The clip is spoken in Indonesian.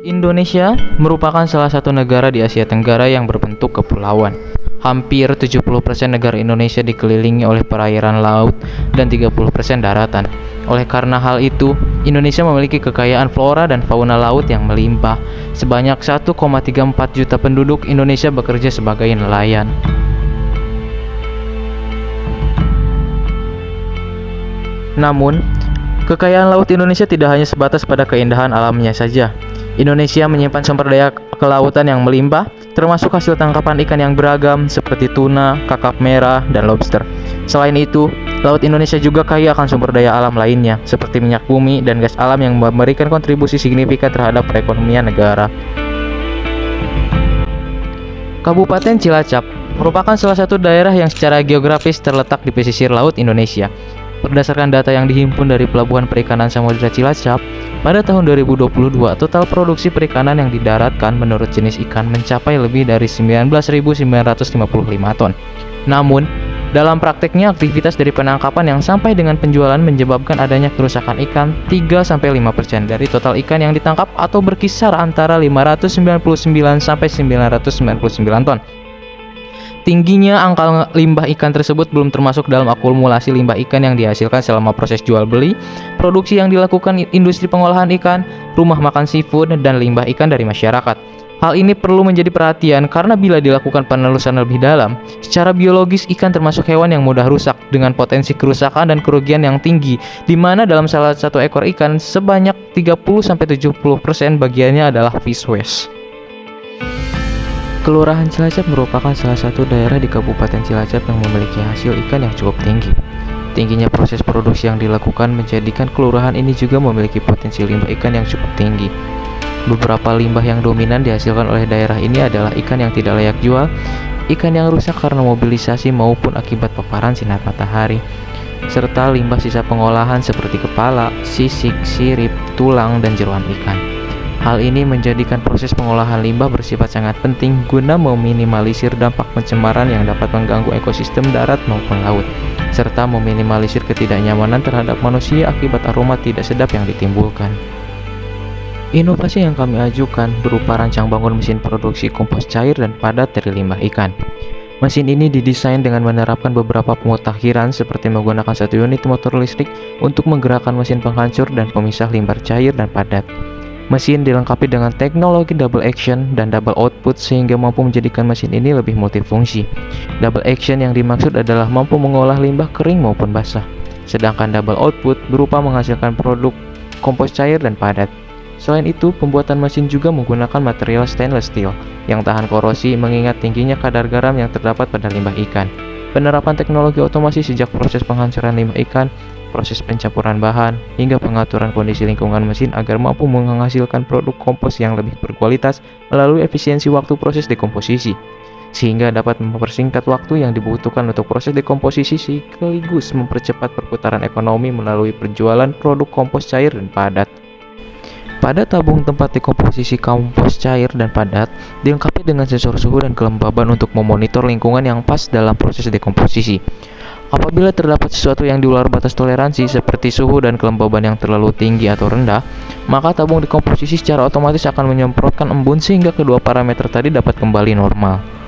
Indonesia merupakan salah satu negara di Asia Tenggara yang berbentuk kepulauan. Hampir 70% negara Indonesia dikelilingi oleh perairan laut dan 30% daratan. Oleh karena hal itu, Indonesia memiliki kekayaan flora dan fauna laut yang melimpah. Sebanyak 1,34 juta penduduk Indonesia bekerja sebagai nelayan. Namun, kekayaan laut Indonesia tidak hanya sebatas pada keindahan alamnya saja. Indonesia menyimpan sumber daya kelautan yang melimpah, termasuk hasil tangkapan ikan yang beragam seperti tuna, kakap merah, dan lobster. Selain itu, laut Indonesia juga kaya akan sumber daya alam lainnya, seperti minyak bumi dan gas alam yang memberikan kontribusi signifikan terhadap perekonomian negara. Kabupaten Cilacap merupakan salah satu daerah yang secara geografis terletak di pesisir laut Indonesia. Berdasarkan data yang dihimpun dari Pelabuhan Perikanan Samudra Cilacap, pada tahun 2022, total produksi perikanan yang didaratkan menurut jenis ikan mencapai lebih dari 19.955 ton. Namun, dalam prakteknya aktivitas dari penangkapan yang sampai dengan penjualan menyebabkan adanya kerusakan ikan 3-5% dari total ikan yang ditangkap atau berkisar antara 599 sampai 999 ton. Tingginya angka limbah ikan tersebut belum termasuk dalam akumulasi limbah ikan yang dihasilkan selama proses jual beli, produksi yang dilakukan industri pengolahan ikan, rumah makan seafood, dan limbah ikan dari masyarakat. Hal ini perlu menjadi perhatian karena bila dilakukan penelusuran lebih dalam, secara biologis ikan termasuk hewan yang mudah rusak dengan potensi kerusakan dan kerugian yang tinggi, di mana dalam salah satu ekor ikan sebanyak 30-70% bagiannya adalah fish waste. Kelurahan Cilacap merupakan salah satu daerah di Kabupaten Cilacap yang memiliki hasil ikan yang cukup tinggi. Tingginya proses produksi yang dilakukan menjadikan kelurahan ini juga memiliki potensi limbah ikan yang cukup tinggi. Beberapa limbah yang dominan dihasilkan oleh daerah ini adalah ikan yang tidak layak jual, ikan yang rusak karena mobilisasi maupun akibat paparan sinar matahari, serta limbah sisa pengolahan seperti kepala, sisik, sirip, tulang, dan jeroan ikan. Hal ini menjadikan proses pengolahan limbah bersifat sangat penting guna meminimalisir dampak pencemaran yang dapat mengganggu ekosistem darat maupun laut, serta meminimalisir ketidaknyamanan terhadap manusia akibat aroma tidak sedap yang ditimbulkan. Inovasi yang kami ajukan berupa rancang bangun mesin produksi kompos cair dan padat dari limbah ikan. Mesin ini didesain dengan menerapkan beberapa pemutakhiran seperti menggunakan satu unit motor listrik untuk menggerakkan mesin penghancur dan pemisah limbah cair dan padat. Mesin dilengkapi dengan teknologi double action dan double output sehingga mampu menjadikan mesin ini lebih multifungsi. Double action yang dimaksud adalah mampu mengolah limbah kering maupun basah. Sedangkan double output berupa menghasilkan produk kompos cair dan padat. Selain itu, pembuatan mesin juga menggunakan material stainless steel yang tahan korosi mengingat tingginya kadar garam yang terdapat pada limbah ikan. Penerapan teknologi otomasi sejak proses penghancuran limbah ikan, proses pencampuran bahan, hingga pengaturan kondisi lingkungan mesin agar mampu menghasilkan produk kompos yang lebih berkualitas melalui efisiensi waktu proses dekomposisi, sehingga dapat mempersingkat waktu yang dibutuhkan untuk proses dekomposisi sekaligus mempercepat perputaran ekonomi melalui penjualan produk kompos cair dan padat. Pada tabung tempat dekomposisi kompos cair dan padat dilengkapi dengan sensor suhu dan kelembaban untuk memonitor lingkungan yang pas dalam proses dekomposisi. Apabila terdapat sesuatu yang di luar batas toleransi seperti suhu dan kelembaban yang terlalu tinggi atau rendah, maka tabung dekomposisi secara otomatis akan menyemprotkan embun sehingga kedua parameter tadi dapat kembali normal.